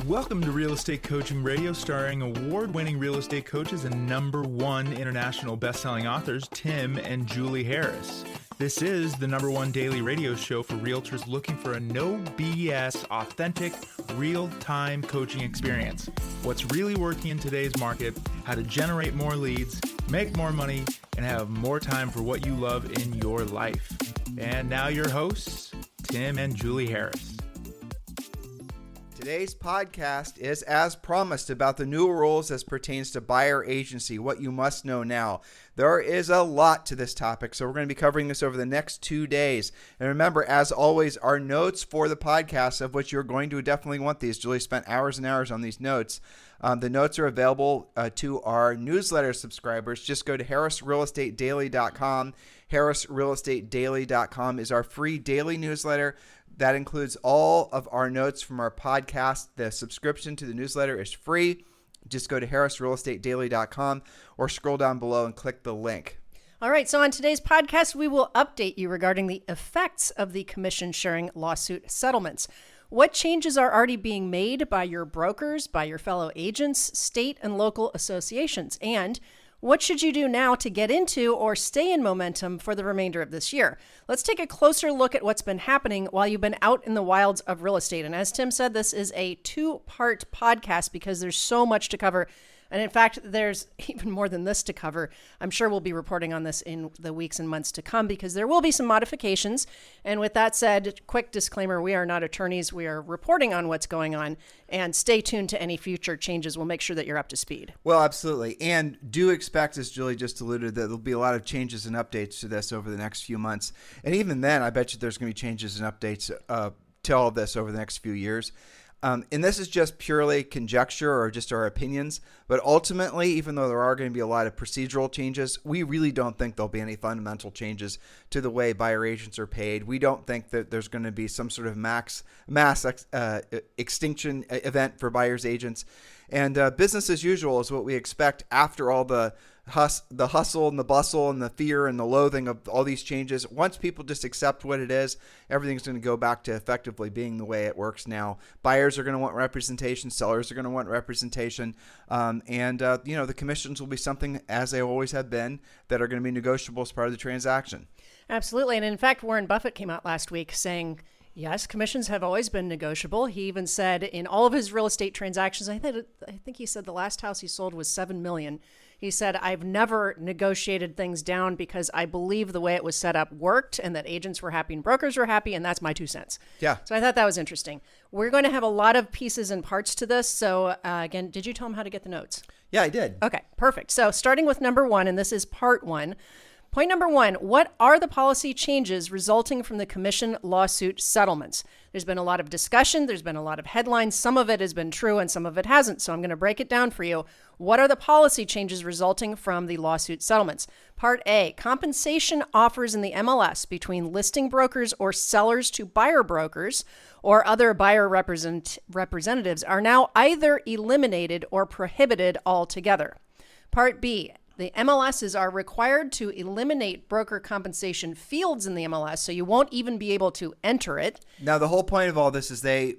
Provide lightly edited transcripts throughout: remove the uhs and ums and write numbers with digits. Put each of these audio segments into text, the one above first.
Welcome to Real Estate Coaching Radio, starring award-winning real estate coaches and #1 international best-selling authors, Tim and Julie Harris. This is the #1 daily radio show for realtors looking for a no BS, authentic, real-time coaching experience. What's really working in today's market, how to generate more leads, make more money, and have more time for what you love in your life. And now your hosts, Tim and Julie Harris. Today's podcast is, as promised, about the new rules as pertains to buyer agency, what you must know now. There is a lot to this topic, so we're going to be covering this over the next 2 days. And remember, as always, our notes for the podcast, of which you're going to definitely want these. Julie spent hours and hours on these notes. The notes are available to our newsletter subscribers. Just go to harrisrealestatedaily.com. harrisrealestatedaily.com is our free daily newsletter. That includes all of our notes from our podcast. The subscription to the newsletter is free. Just go to harrisrealestatedaily.com or scroll down below and click the link. All right, so on today's podcast, we will update you regarding the effects of the commission sharing lawsuit settlements. What changes are already being made by your brokers, by your fellow agents, state and local associations, and what should you do now to get into or stay in momentum for the remainder of this year? Let's take a closer look at what's been happening while you've been out in the wilds of real estate. And as Tim said, this is a 2-part podcast because there's so much to cover. And in fact, there's even more than this to cover. I'm sure we'll be reporting on this in the weeks and months to come because there will be some modifications. And with that said, quick disclaimer, we are not attorneys. We are reporting on what's going on. And stay tuned to any future changes. We'll make sure that you're up to speed. Well, absolutely. And do expect, as Julie just alluded, that there'll be a lot of changes and updates to this over the next few months. And even then, I bet you there's going to be changes and updates to all of this over the next few years. And this is just purely conjecture or just our opinions. But ultimately, even though there are going to be a lot of procedural changes, we really don't think there'll be any fundamental changes to the way buyer agents are paid. We don't think that there's going to be some sort of mass extinction event for buyers agents. And business as usual is what we expect after all the hustle and the bustle and the fear and the loathing of all these changes. Once people just accept what it is, everything's going to go back to effectively being the way it works now. Buyers are going to want representation. Sellers are going to want representation. The commissions will be something, as they always have been, that are going to be negotiable as part of the transaction. Absolutely. And in fact, Warren Buffett came out last week saying, yes, commissions have always been negotiable. He even said in all of his real estate transactions, I think he said the last house he sold was $7 million. He said, I've never negotiated things down because I believe the way it was set up worked and that agents were happy and brokers were happy. And that's my 2 cents. Yeah. So I thought that was interesting. We're going to have a lot of pieces and parts to this. So again, did you tell him how to get the notes? Yeah, I did. Okay, perfect. So starting with #1, and this is part 1. Point #1, what are the policy changes resulting from the commission lawsuit settlements? There's been a lot of discussion. There's been a lot of headlines. Some of it has been true and some of it hasn't. So I'm going to break it down for you. What are the policy changes resulting from the lawsuit settlements? Part A, compensation offers in the MLS between listing brokers or sellers to buyer brokers or other buyer representatives are now either eliminated or prohibited altogether. Part B, the MLSs are required to eliminate broker compensation fields in the MLS, so you won't even be able to enter it. Now, the whole point of all this is the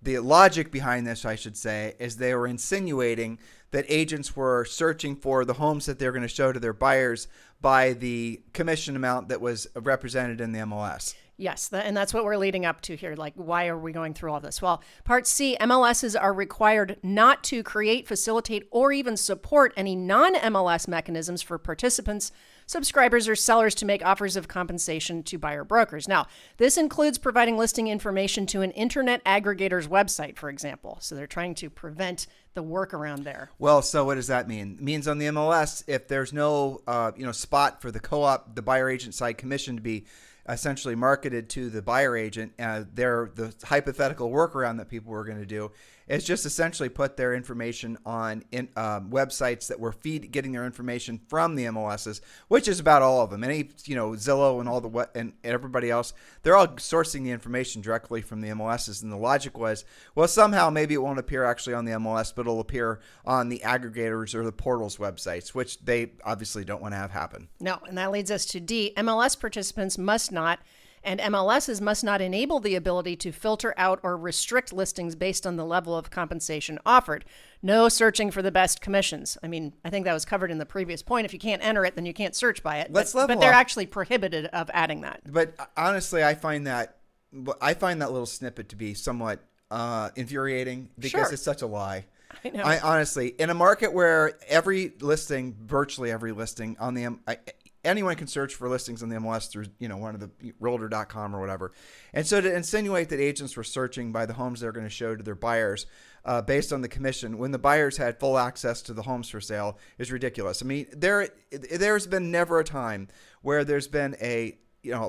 logic behind this, I should say, is they were insinuating that agents were searching for the homes that they're going to show to their buyers by the commission amount that was represented in the MLS. Yes, and that's what we're leading up to here. Like, why are we going through all this? Well, Part C, MLSs are required not to create, facilitate, or even support any non-MLS mechanisms for participants, subscribers, or sellers to make offers of compensation to buyer brokers. Now, this includes providing listing information to an internet aggregator's website, for example. So they're trying to prevent the workaround there. Well, so what does that mean? It means on the MLS, if there's no spot for the buyer agent side commission to be essentially marketed to the buyer agent, the hypothetical workaround that people were going to do is just essentially put their information on websites that were getting their information from the MLSs, which is about all of them. Any Zillow and all and everybody else, they're all sourcing the information directly from the MLSs. And the logic was, well, somehow maybe it won't appear actually on the MLS, but it'll appear on the aggregators or the portals websites, which they obviously don't want to have happen. No, and that leads us to D. MLS participants must not, And MLSs must not enable the ability to filter out or restrict listings based on the level of compensation offered. No searching for the best commissions. I mean, I think that was covered in the previous point. If you can't enter it, then you can't search by it. But they're actually prohibited of adding that. But honestly, I find that little snippet to be somewhat infuriating because it's such a lie. I know. Honestly, in a market where virtually every listing on the anyone can search for listings on the MLS through one of the Realtor.com or whatever, and so to insinuate that agents were searching by the homes they're going to show to their buyers based on the commission when the buyers had full access to the homes for sale is ridiculous. I mean, there's been never a time where there's been a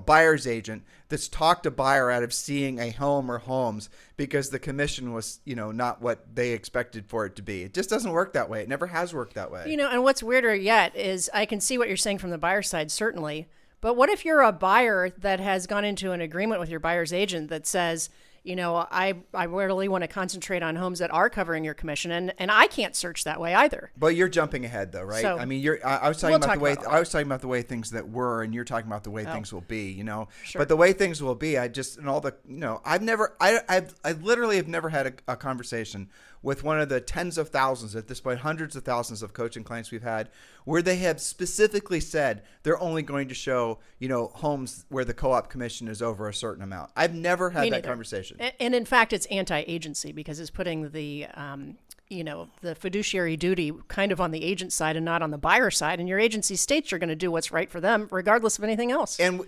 buyer's agent that's talked a buyer out of seeing a home or homes because the commission was, not what they expected for it to be. It just doesn't work that way. It never has worked that way. And what's weirder yet is I can see what you're saying from the buyer side, certainly. But what if you're a buyer that has gone into an agreement with your buyer's agent that says, I really want to concentrate on homes that are covering your commission, and I can't search that way either. But you're jumping ahead, though, right? So, I mean, I was talking about the way things that were, and you're talking about the way things will be. Sure. But the way things will be, I literally have never had a conversation with one of the tens of thousands, at this point, hundreds of thousands of coaching clients we've had, where they have specifically said they're only going to show, homes where the co-op commission is over a certain amount. I've never had that conversation. And in fact, it's anti-agency because it's putting the fiduciary duty kind of on the agent side and not on the buyer side. And your agency states you're going to do what's right for them, regardless of anything else. And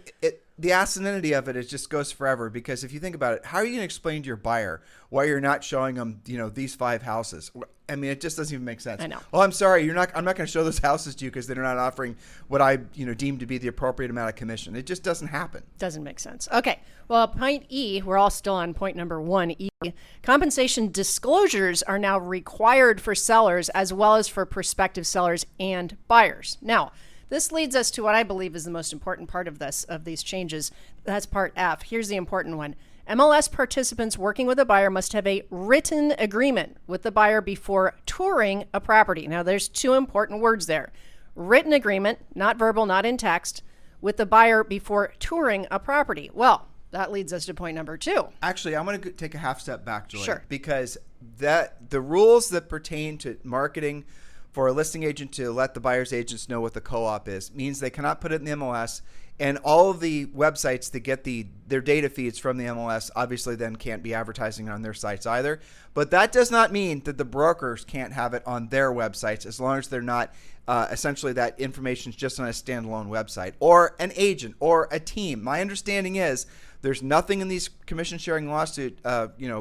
the asininity of it just goes forever, because if you think about it, how are you going to explain to your buyer why you're not showing them, these 5 houses? I mean, it just doesn't even make sense. I know. Oh, I'm sorry, I'm not going to show those houses to you because they're not offering what I, deem to be the appropriate amount of commission. It just doesn't happen. Doesn't make sense. Okay. Well, point E, we're all still on point number 1E. Compensation disclosures are now required for sellers as well as for prospective sellers and buyers. Now, this leads us to what I believe is the most important part of these changes. That's part F. Here's the important one. MLS participants working with a buyer must have a written agreement with the buyer before touring a property. Now, there's 2 important words there. Written agreement, not verbal, not in text, with the buyer before touring a property. Well, that leads us to point number 2. Actually, I'm going to take a half step back, Julie. Sure. Because the rules that pertain to marketing for a listing agent to let the buyer's agents know what the co-op is means they cannot put it in the MLS, and all of the websites that get their data feeds from the MLS obviously then can't be advertising on their sites either. But that does not mean that the brokers can't have it on their websites as long as they're not essentially that information is just on a standalone website or an agent or a team. My understanding is there's nothing in these commission sharing lawsuit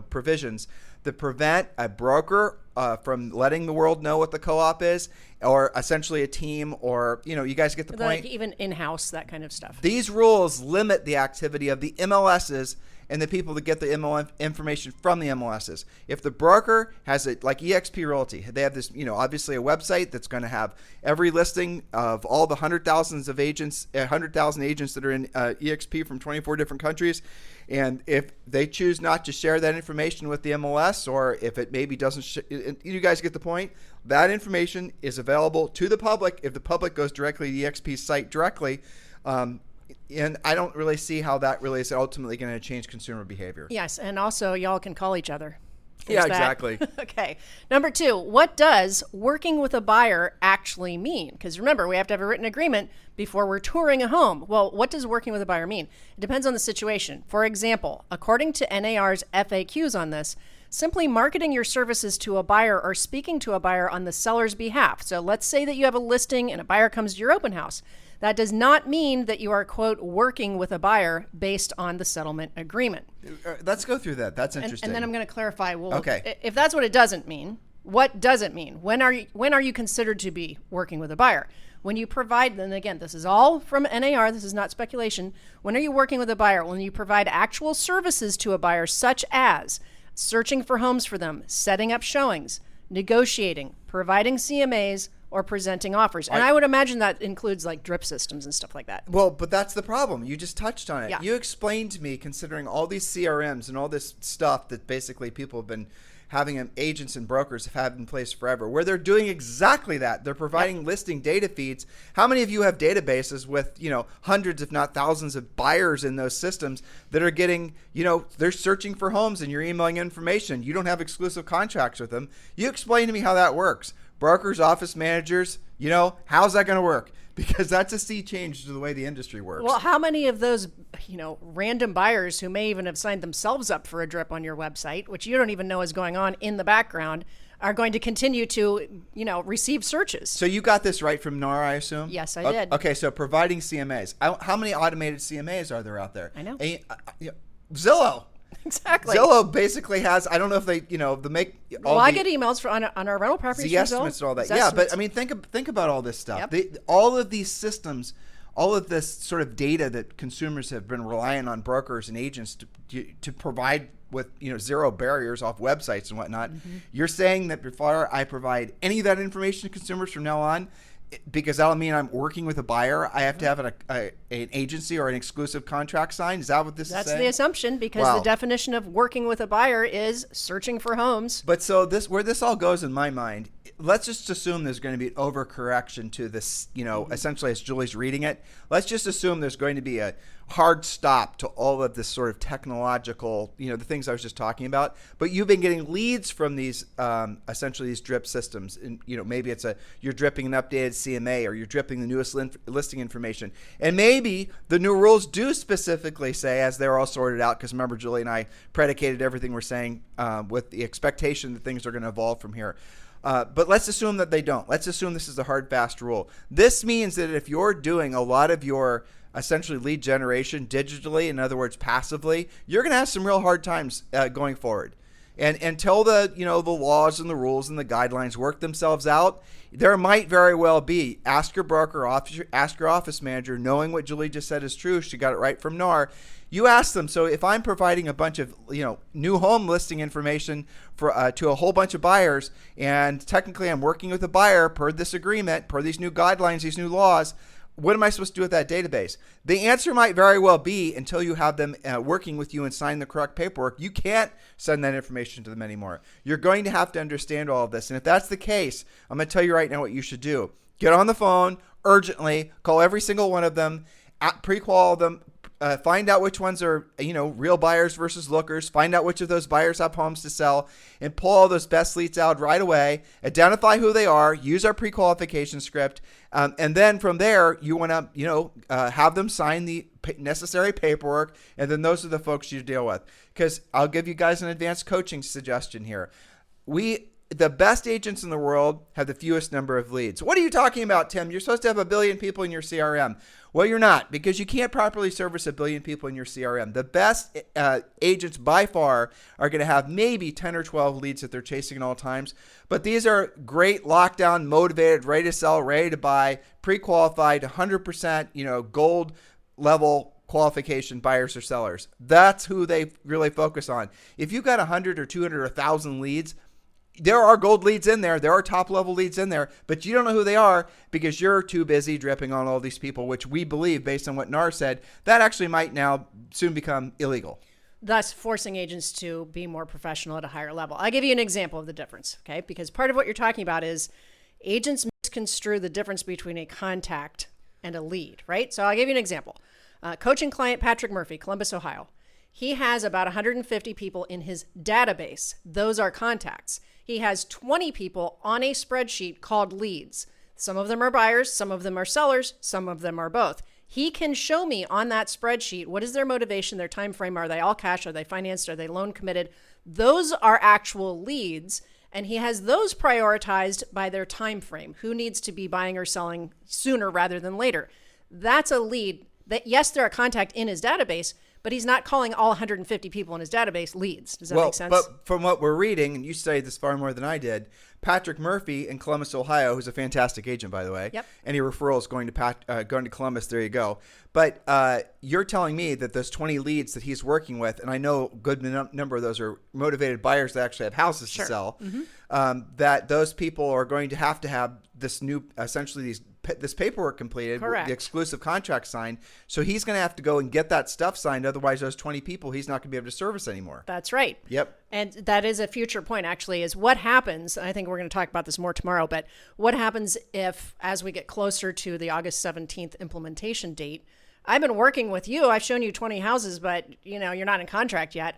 provisions that prevent a broker from letting the world know what the co-op is, or essentially a team, or you guys get the point. Like even in-house, that kind of stuff. These rules limit the activity of the MLSs and the people that get the ML information from the MLSs. If the broker has it, like eXp Realty, they have this, obviously a website that's going to have every listing of all the 100,000 agents that are in eXp from 24 different countries. And if they choose not to share that information with the MLS, or if it maybe doesn't, you guys get the point. That information is available to the public if the public goes directly to the eXp site directly. And I don't really see how that really is ultimately going to change consumer behavior. Yes, and also y'all can call each other. Yeah, exactly. Okay. Number 2, what does working with a buyer actually mean? Because remember, we have to have a written agreement before we're touring a home. Well, what does working with a buyer mean? It depends on the situation. For example, according to NAR's FAQs on this, simply marketing your services to a buyer or speaking to a buyer on the seller's behalf. So let's say that you have a listing and a buyer comes to your open house. That does not mean that you are, quote, working with a buyer based on the settlement agreement. Let's go through that. That's interesting. And then I'm going to clarify, well, okay, if that's what it doesn't mean, what does it mean? When are you considered to be working with a buyer? When you provide, then again, this is all from NAR, this is not speculation. When are you working with a buyer? When you provide actual services to a buyer, such as searching for homes for them, setting up showings, negotiating, providing CMAs, or presenting offers. And I would imagine that includes like drip systems and stuff like that. Well, but that's the problem. You just touched on it. Yeah. You explained to me, considering all these CRMs and all this stuff that basically people have been having agents and brokers have had in place forever, where they're doing exactly that. They're providing listing data feeds. How many of you have databases with, hundreds, if not thousands of buyers in those systems that are getting, they're searching for homes and you're emailing information. You don't have exclusive contracts with them. You explain to me how that works. Brokers, office managers, how's that going to work? Because that's a sea change to the way the industry works. Well, how many of those, random buyers who may even have signed themselves up for a drip on your website, which you don't even know is going on in the background, are going to continue to, receive searches? So you got this right from NAR, I assume? Yes, I did. Okay, so providing CMAs. How many automated CMAs are there out there? I know. Zillow. Exactly. Zillow basically has, I don't know if they, they make all I get emails on our rental properties. the estimates and all that. Yeah, but I mean, think about all this stuff. Yep. All of these systems, all of this sort of data that consumers have been relying on brokers and agents to provide with zero barriers off websites and whatnot. Mm-hmm. You're saying that before I provide any of that information to consumers from now on, because that'll mean I'm working with a buyer, I have to have an agency or an exclusive contract signed? Is that what this is saying? That's the assumption, because the definition of working with a buyer is searching for homes. But so where this all goes in my mind, let's just assume there's going to be an overcorrection to this, essentially as Julie's reading it. Let's just assume there's going to be a hard stop to all of this sort of technological, the things I was just talking about. But you've been getting leads from these, essentially these drip systems. And, maybe you're dripping an updated CMA, or you're dripping the newest listing information. And maybe the new rules do specifically say, as they're all sorted out, because remember, Julie and I predicated everything we're saying with the expectation that things are going to evolve from here. But let's assume that they don't. Let's assume this is the hard, fast rule. This means that if you're doing a lot of your essentially lead generation digitally, in other words, passively, you're going to have some real hard times going forward. And until the laws and the rules and the guidelines work themselves out, there might very well be, ask your broker, ask your office manager, knowing what Julie just said is true. She got it right from NAR. You ask them, so if I'm providing a bunch of new home listing information for to a whole bunch of buyers, and technically I'm working with a buyer per this agreement, per these new guidelines, these new laws, what am I supposed to do with that database? The answer might very well be, until you have them working with you and sign the correct paperwork, you can't send that information to them anymore. You're going to have to understand all of this. And if that's the case, I'm going to tell you right now what you should do. Get on the phone urgently, call every single one of them, pre-qual them, find out which ones are, real buyers versus lookers. Find out which of those buyers have homes to sell, and pull all those best leads out right away. Identify who they are. Use our pre-qualification script, and then from there, you want to, have them sign the necessary paperwork, and then those are the folks you deal with. Because I'll give you guys an advanced coaching suggestion here. The best agents in the world have the fewest number of leads. What are you talking about, Tim? You're supposed to have 1 billion people in your CRM. Well, you're not, because you can't properly service 1 billion people in your CRM. The best agents by far are going to have maybe 10 or 12 leads that they're chasing at all times. But these are great, lockdown, motivated, ready to sell, ready to buy, pre-qualified, 100%, gold level qualification buyers or sellers. That's who they really focus on. If you've got 100 or 200 or 1,000 leads, there are gold leads in there. There are top level leads in there, but you don't know who they are because you're too busy dripping on all these people, which we believe, based on what NAR said, that actually might now soon become illegal. Thus forcing agents to be more professional at a higher level. I'll give you an example of the difference, okay? Because part of what you're talking about is agents misconstrue the difference between a contact and a lead, right? So I'll give you an example. Coaching client Patrick Murphy, Columbus, Ohio. He has about 150 people in his database. Those are contacts. He has 20 people on a spreadsheet called leads. Some of them are buyers, some of them are sellers, some of them are both. He can show me on that spreadsheet what is their motivation, their time frame, are they all cash, are they financed, are they loan committed? Those are actual leads, and he has those prioritized by their time frame. Who needs to be buying or selling sooner rather than later? That's a lead that, yes, they're a contact in his database, but he's not calling all 150 people in his database leads. Does that make sense? But from what we're reading, and you studied this far more than I did, Patrick Murphy in Columbus, Ohio, who's a fantastic agent, by the way. Yep. Any referrals going to Columbus, there you go. But you're telling me that those 20 leads that he's working with, and I know a good number of those are motivated buyers that actually have houses to sell, that those people are going to have this new, essentially these this paperwork completed, Correct. the exclusive contract signed. So he's going to have to go and get that stuff signed. Otherwise, those 20 people, he's not going to be able to service anymore. That's right. Yep. And that is a future point, actually, is what happens. I think we're going to talk about this more tomorrow, but what happens if, as we get closer to the August 17th implementation date, I've been working with you. I've shown you 20 houses, but you're not in contract yet.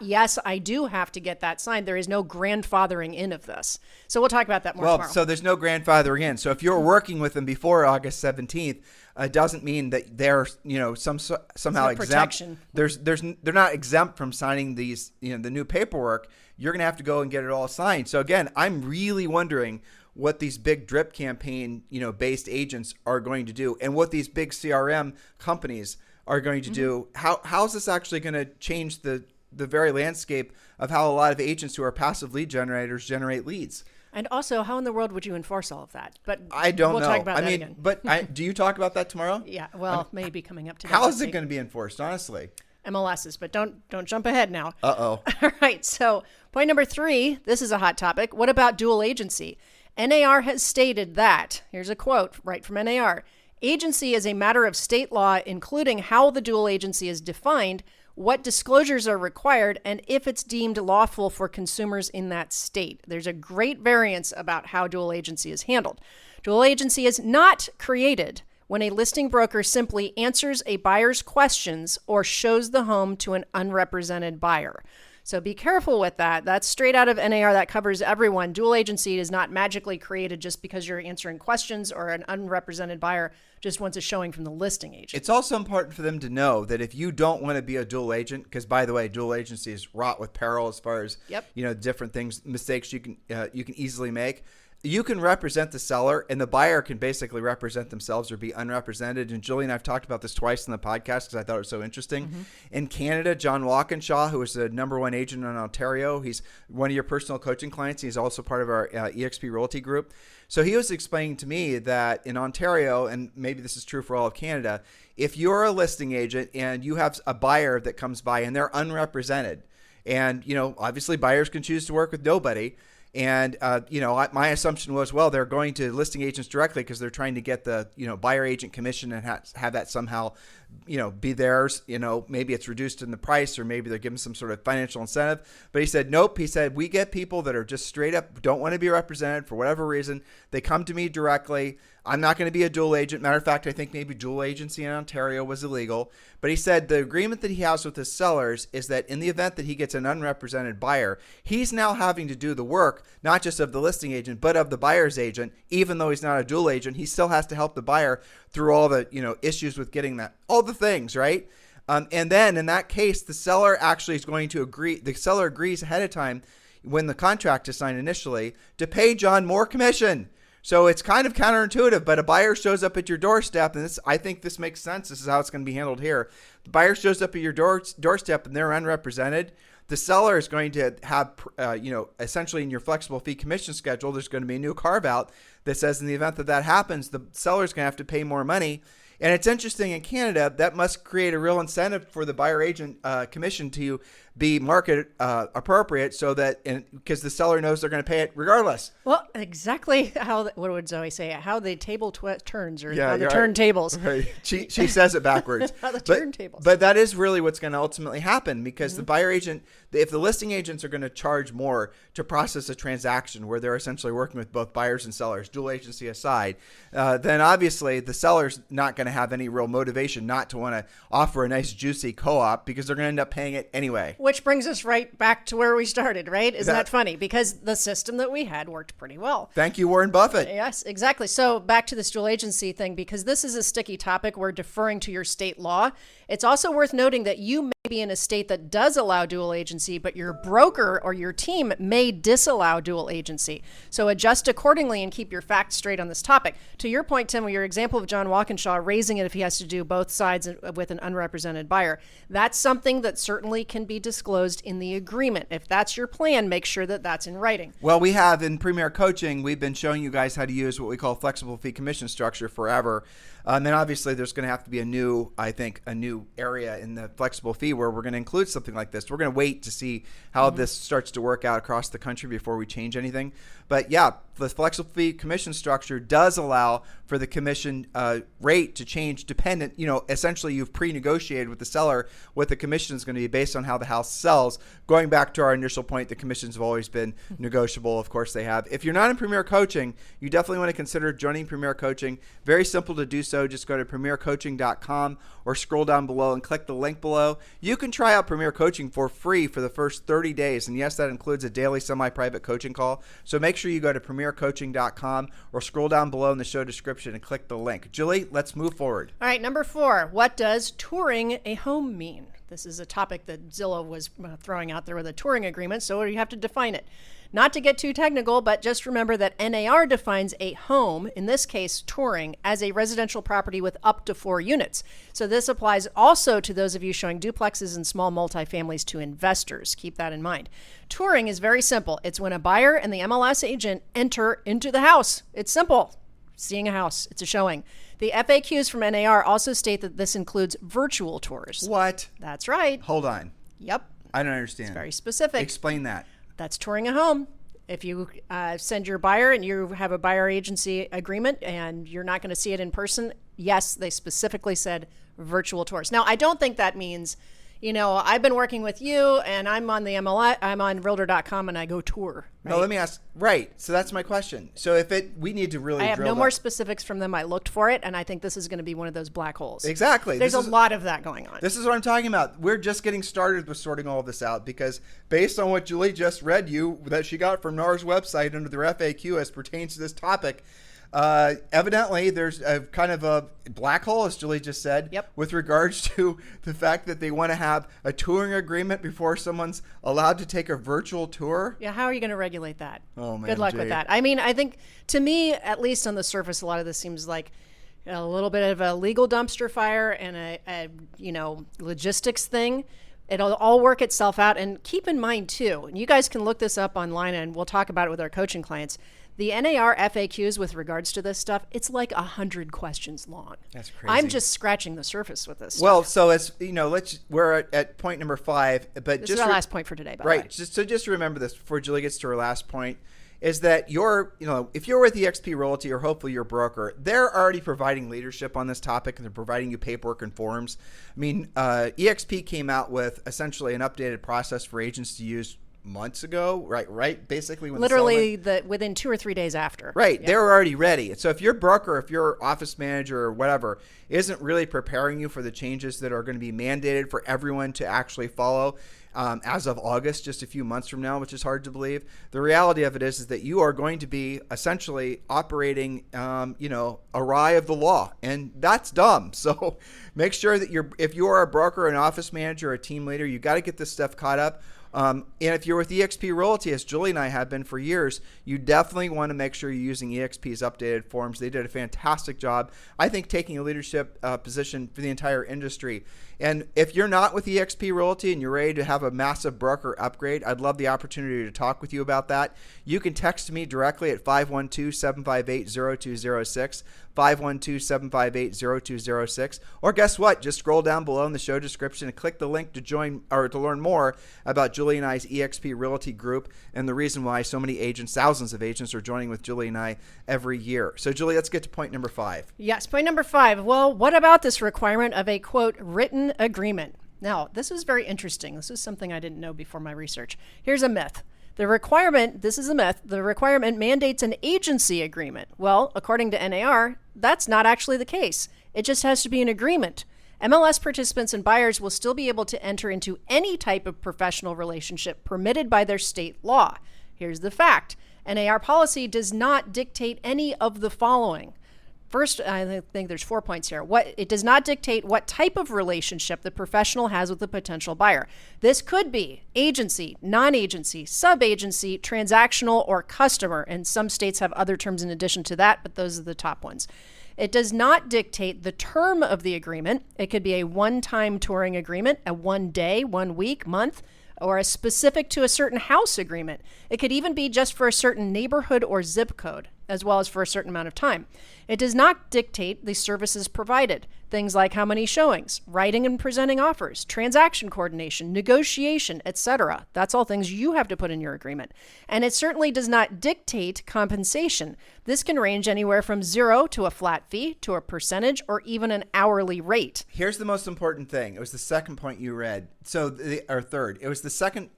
Yes, I do have to get that signed. There is no grandfathering in of this. So we'll talk about that more tomorrow. So there's no grandfathering in. So if you're working with them before August 17th, it doesn't mean that they're somehow exempt. Protection. They're not exempt from signing these the new paperwork. You're going to have to go and get it all signed. So again, I'm really wondering what these big drip campaign, based agents are going to do, and what these big CRM companies are going to do. How is this actually going to change the very landscape of how a lot of agents who are passive lead generators generate leads? And also, how in the world would you enforce all of that? But I don't know. We'll talk about that again. But do you talk about that tomorrow? Yeah, well, maybe coming up today. How is it going to be enforced, honestly? MLSs, but don't jump ahead now. Uh-oh. All right, so point number 3, this is a hot topic. What about dual agency? NAR has stated that, here's a quote right from NAR, agency is a matter of state law, including how the dual agency is defined, what disclosures are required, and if it's deemed lawful for consumers in that state. There's a great variance about how dual agency is handled. Dual agency is not created when a listing broker simply answers a buyer's questions or shows the home to an unrepresented buyer. So be careful with that. That's straight out of NAR. That covers everyone. Dual agency is not magically created just because you're answering questions or an unrepresented buyer just wants a showing from the listing agent. It's also important for them to know that if you don't want to be a dual agent, because by the way, dual agency is wrought with peril as far as different things, mistakes you can easily make. You can represent the seller, and the buyer can basically represent themselves or be unrepresented. And Julie and I have talked about this twice in the podcast because I thought it was so interesting. In Canada, John Walkinshaw, who is the #1 agent in Ontario, he's one of your personal coaching clients. He's also part of our EXP Realty Group. So he was explaining to me that in Ontario, and maybe this is true for all of Canada, if you're a listing agent and you have a buyer that comes by and they're unrepresented, and obviously buyers can choose to work with nobody. And, my assumption was, well, they're going to listing agents directly because they're trying to get the, buyer agent commission and have that somehow, be theirs. Maybe it's reduced in the price, or maybe they're giving some sort of financial incentive. But he said, nope. He said, we get people that are just straight up don't want to be represented for whatever reason. They come to me directly. I'm not going to be a dual agent. Matter of fact, I think maybe dual agency in Ontario was illegal. But he said the agreement that he has with his sellers is that in the event that he gets an unrepresented buyer, he's now having to do the work, not just of the listing agent, but of the buyer's agent. Even though he's not a dual agent, he still has to help the buyer through all the issues with getting that, all the things, right? And then in that case, the seller actually is going to agree. The seller agrees ahead of time when the contract is signed initially to pay John more commission. So it's kind of counterintuitive, but a buyer shows up at your doorstep, and I think this makes sense. This is how it's going to be handled here. The buyer shows up at your doorstep, and they're unrepresented. The seller is going to have, essentially in your flexible fee commission schedule, there's going to be a new carve out that says in the event that happens, the seller is going to have to pay more money. And it's interesting in Canada, that must create a real incentive for the buyer agent commission to be market appropriate, so that because the seller knows they're going to pay it regardless. Well, exactly what would Zoe say? How the table turns, or how the right. turntables. Right. She says it backwards. How the turntables. But that is really what's going to ultimately happen, because the buyer agent, if the listing agents are going to charge more to process a transaction where they're essentially working with both buyers and sellers, dual agency aside, then obviously the seller's not going to have any real motivation not to want to offer a nice juicy co-op, because they're going to end up paying it anyway. Which brings us right back to where we started, right? Isn't that funny? Because the system that we had worked pretty well. Thank you, Warren Buffett. Yes, exactly. So back to this dual agency thing, because this is a sticky topic. We're deferring to your state law. It's also worth noting that you may be in a state that does allow dual agency, but your broker or your team may disallow dual agency. So adjust accordingly and keep your facts straight on this topic. To your point, Tim, with your example of John Walkinshaw raising it if he has to do both sides with an unrepresented buyer, that's something that certainly can be disclosed in the agreement. If that's your plan, make sure that that's in writing. Well, we have in Premier Coaching, we've been showing you guys how to use what we call flexible fee commission structure forever. And obviously there's going to have to be a new area in the flexible fee be where we're going to include something like this. We're going to wait to see how this starts to work out across the country before we change anything. But yeah, the flexible fee commission structure does allow for the commission rate to change dependent. Essentially you've pre-negotiated with the seller what the commission is going to be based on how the house sells. Going back to our initial point, the commissions have always been negotiable. Of course they have. If you're not in Premier Coaching, you definitely want to consider joining Premier Coaching. Very simple to do so. Just go to premiercoaching.com or scroll down below and click the link below. You can try out Premier Coaching for free for the first 30 days. And yes, that includes a daily semi-private coaching call. So make sure you go to premiercoaching.com or scroll down below in the show description and click the link. Julie, let's move forward. All right, number 4. What does touring a home mean? This is a topic that Zillow was throwing out there with a touring agreement, so you have to define it. Not to get too technical, but just remember that NAR defines a home, in this case touring, as a residential property with up to 4 units. So this applies also to those of you showing duplexes and small multifamilies to investors. Keep that in mind. Touring is very simple. It's when a buyer and the MLS agent enter into the house. It's simple. Seeing a house. It's a showing. The FAQs from NAR also state that this includes virtual tours. What? That's right. Hold on. Yep. I don't understand. It's very specific. Explain that. That's touring a home. If you send your buyer and you have a buyer agency agreement and you're not going to see it in person, yes, they specifically said virtual tours. Now, I don't think that means, I've been working with you and I'm on the MLS, I'm on realtor.com and I go tour. Right? No, let me ask. Right. So that's my question. So we need to really I have drill no down. more specifics from them. I looked for it and I think this is going to be one of those black holes. Exactly. There's a lot of that going on. This is what I'm talking about. We're just getting started with sorting all of this out because based on what Julie just read you that she got from NAR's website under their FAQ as pertains to this topic, evidently there's a kind of a black hole, as Julie just said, Yep. with regards to the fact that they want to have a touring agreement before someone's allowed to take a virtual tour. Yeah, how are you going to regulate that? Oh, man, Good luck Jay. with that. I mean, I think, to me, at least on the surface, a lot of this seems like a little bit of a legal dumpster fire and a logistics thing. It'll all work itself out. And keep in mind, too, and you guys can look this up online and we'll talk about it with our coaching clients. The NAR FAQs with regards to this stuff, it's like 100 questions long. That's crazy. I'm just scratching the surface with this stuff. Well, so as we're at point number 5, but This just is our last point for today, by the way. right. Just remember this before Julie gets to her last point, is that if you're with eXp Realty or hopefully your broker, they're already providing leadership on this topic and they're providing you paperwork and forms. I mean, eXp came out with essentially an updated process for agents to use months ago, right? Basically, when Literally within 2 or 3 days after. Right. Yeah. They were already ready. So if your broker, if your office manager or whatever isn't really preparing you for the changes that are going to be mandated for everyone to actually follow as of August, just a few months from now, which is hard to believe, the reality of it is that you are going to be essentially operating, awry of the law. And that's dumb. So make sure that if you are a broker, an office manager, a team leader, you got to get this stuff caught up. And if you're with eXp Realty, as Julie and I have been for years, you definitely want to make sure you're using eXp's updated forms. They did a fantastic job, I think, taking a leadership position for the entire industry. And if you're not with eXp Realty and you're ready to have a massive broker upgrade, I'd love the opportunity to talk with you about that. You can text me directly at 512-758-0206, 512-758-0206. Or guess what? Just scroll down below in the show description and click the link to join or to learn more about Julie and I's eXp Realty group and the reason why so many agents, thousands of agents, are joining with Julie and I every year. So, Julie, let's get to point number 5. Yes, point number 5. Well, what about this requirement of a, quote, written agreement? Now, this is very interesting. This is something I didn't know before my research. Here's a myth. The requirement mandates an agency agreement. Well, according to NAR, that's not actually the case. It just has to be an agreement. MLS participants and buyers will still be able to enter into any type of professional relationship permitted by their state law. Here's the fact. NAR policy does not dictate any of the following. First, I think there's 4 points here. It does not dictate what type of relationship the professional has with a potential buyer. This could be agency, non-agency, sub-agency, transactional, or customer. And some states have other terms in addition to that, but those are the top ones. It does not dictate the term of the agreement. It could be a one-time touring agreement, a 1 day, 1 week, month, or a specific to a certain house agreement. It could even be just for a certain neighborhood or zip code. as well as for a certain amount of time. It does not dictate the services provided. Things like how many showings, writing and presenting offers, transaction coordination, negotiation, etc. That's all things you have to put in your agreement. And it certainly does not dictate compensation. This can range anywhere from 0 to a flat fee to a percentage or even an hourly rate. Here's the most important thing. It was the second point you read. Or third. It was the second,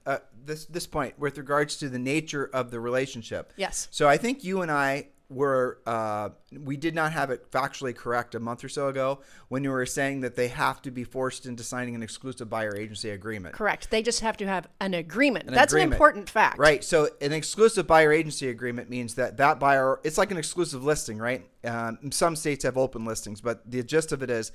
this point with regards to the nature of the relationship. Yes. So I think you and I we did not have it factually correct a month or so ago when you were saying that they have to be forced into signing an exclusive buyer agency agreement. Correct. They just have to have an agreement. That's an important fact. Right. So an exclusive buyer agency agreement means that buyer, it's like an exclusive listing, right? Some states have open listings, but the gist of it is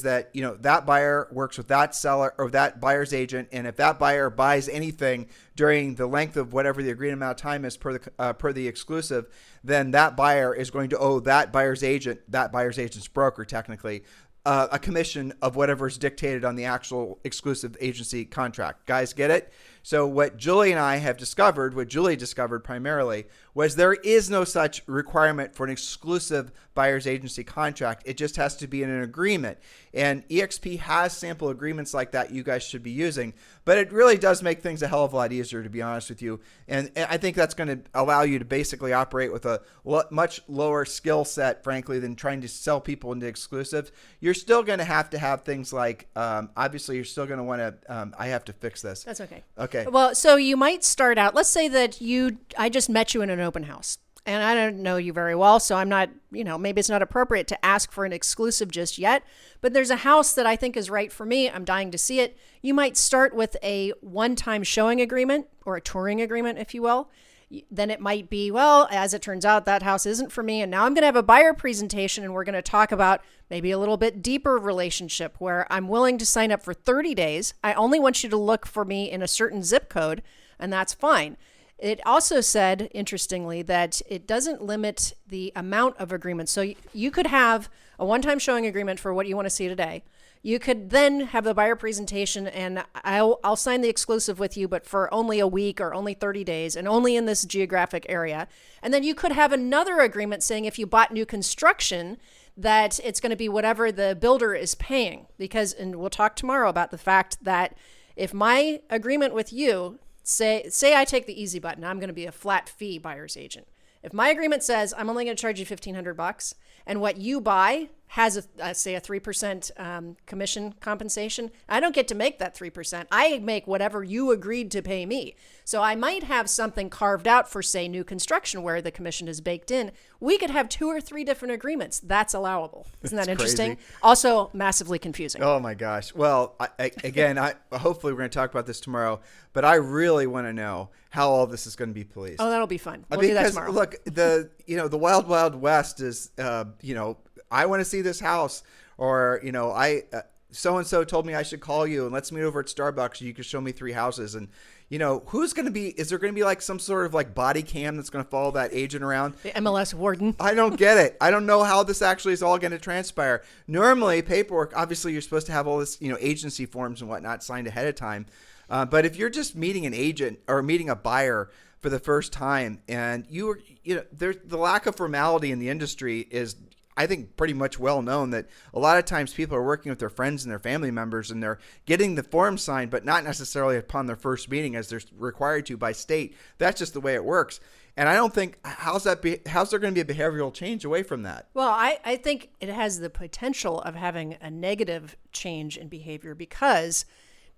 that, that buyer works with that seller or that buyer's agent. And if that buyer buys anything during the length of whatever the agreed amount of time is per the exclusive, then that buyer is going to owe that buyer's agent's broker, technically, a commission of whatever is dictated on the actual exclusive agency contract. Guys, get it? So what Julie and I have discovered, what Julie discovered primarily, was there is no such requirement for an exclusive buyer's agency contract. It just has to be in an agreement. And EXP has sample agreements like that you guys should be using. But it really does make things a hell of a lot easier, to be honest with you. And I think that's going to allow you to basically operate with a much lower skill set, frankly, than trying to sell people into exclusives. You're still going to have things like, obviously, you're still going to want to, I have to fix this. That's okay. Okay. Well, so you might start out, let's say that I just met you in an open house and I don't know you very well. So I'm not, maybe it's not appropriate to ask for an exclusive just yet, but there's a house that I think is right for me. I'm dying to see it. You might start with a one-time showing agreement or a touring agreement, if you will. Then it might be, well, as it turns out, that house isn't for me. And now I'm going to have a buyer presentation and we're going to talk about maybe a little bit deeper relationship where I'm willing to sign up for 30 days. I only want you to look for me in a certain zip code, and that's fine. It also said, interestingly, that it doesn't limit the amount of agreements. So you could have a one-time showing agreement for what you want to see today. You could then have the buyer presentation and I'll sign the exclusive with you, but for only a week or only 30 days and only in this geographic area. And then you could have another agreement saying if you bought new construction, that it's going to be whatever the builder is paying. And we'll talk tomorrow about the fact that if my agreement with you, say I take the easy button, I'm going to be a flat fee buyer's agent. If my agreement says I'm only going to charge you $1,500 and what you buy has say a 3% commission compensation, I don't get to make that 3%. I make whatever you agreed to pay me. So I might have something carved out for, say, new construction where the commission is baked in. We could have 2 or 3 different agreements. That's allowable. Isn't that interesting? Crazy. Also massively confusing. Oh my gosh. Well, again, hopefully we're going to talk about this tomorrow, but I really want to know how all this is going to be policed. Oh, that'll be fun. We'll do that tomorrow. Look, the wild, wild west is, I want to see this house, or, so-and-so told me I should call you and let's meet over at Starbucks so you can show me 3 houses. And, is there going to be like some sort of like body cam that's going to follow that agent around? The MLS warden. I don't get it. I don't know how this actually is all going to transpire. Normally paperwork, obviously you're supposed to have all this, agency forms and whatnot signed ahead of time. But if you're just meeting an agent or meeting a buyer for the first time and there's the lack of formality in the industry is, I think, pretty much well known that a lot of times people are working with their friends and their family members and they're getting the form signed, but not necessarily upon their first meeting as they're required to by state. That's just the way it works. And I don't think, how's there going to be a behavioral change away from that? Well, I think it has the potential of having a negative change in behavior because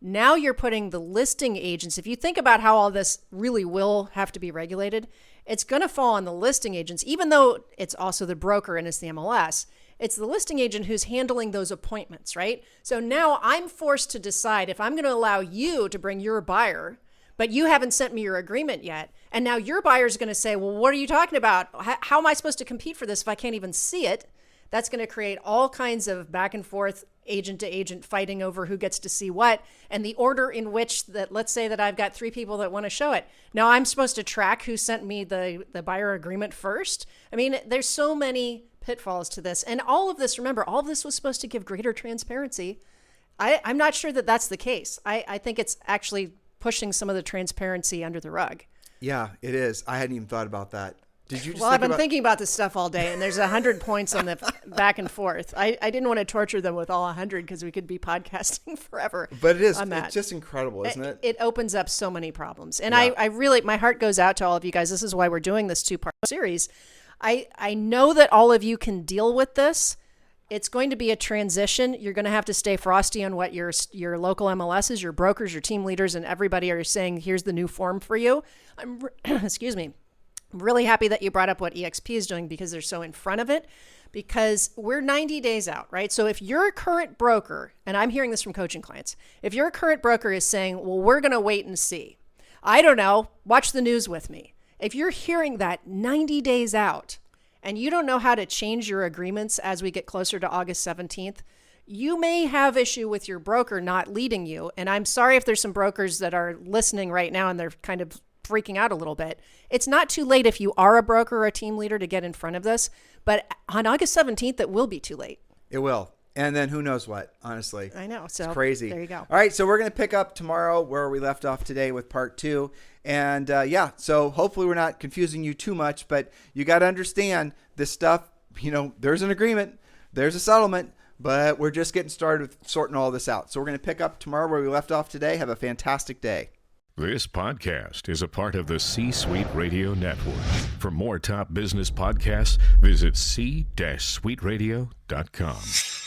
now you're putting the listing agents, if you think about how all this really will have to be regulated, it's going to fall on the listing agents, even though it's also the broker and it's the MLS. It's the listing agent who's handling those appointments, right? So now I'm forced to decide if I'm going to allow you to bring your buyer, but you haven't sent me your agreement yet. And now your buyer is going to say, well, what are you talking about? How am I supposed to compete for this if I can't even see it? That's going to create all kinds of back and forth, agent to agent fighting over who gets to see what, and the order in which that, let's say that I've got 3 people that want to show it. Now I'm supposed to track who sent me the buyer agreement first. I mean, there's so many pitfalls to this. And all of this, remember, all of this was supposed to give greater transparency. I'm not sure that that's the case. I think it's actually pushing some of the transparency under the rug. Yeah, it is. I hadn't even thought about that. Did you just Well, I've been about- thinking about this stuff all day, and there's 100 points on the back and forth. I didn't want to torture them with all 100 because we could be podcasting forever. But it is. on that. It's just incredible, isn't it? It opens up so many problems. And Yeah. I really, my heart goes out to all of you guys. This is why we're doing this 2-part series. I know that all of you can deal with this. It's going to be a transition. You're going to have to stay frosty on what your local MLSs, your brokers, your team leaders, and everybody are saying, here's the new form for you. Excuse me. I'm really happy that you brought up what EXP is doing because they're so in front of it, because we're 90 days out, right? So if your current broker, and I'm hearing this from coaching clients, if your current broker is saying, well, we're going to wait and see, I don't know, watch the news with me. If you're hearing that 90 days out and you don't know how to change your agreements as we get closer to August 17th, you may have issue with your broker not leading you. And I'm sorry if there's some brokers that are listening right now and they're kind of freaking out a little bit. It's not too late if you are a broker or a team leader to get in front of this, but on August 17th, it will be too late. It will. And then who knows what, honestly. I know. So it's crazy. There you go. All right. So we're going to pick up tomorrow where we left off today with part 2. And so hopefully we're not confusing you too much, but you got to understand this stuff, there's an agreement, there's a settlement, but we're just getting started with sorting all this out. So we're going to pick up tomorrow where we left off today. Have a fantastic day. This podcast is a part of the C-Suite Radio Network. For more top business podcasts, visit c-suiteradio.com.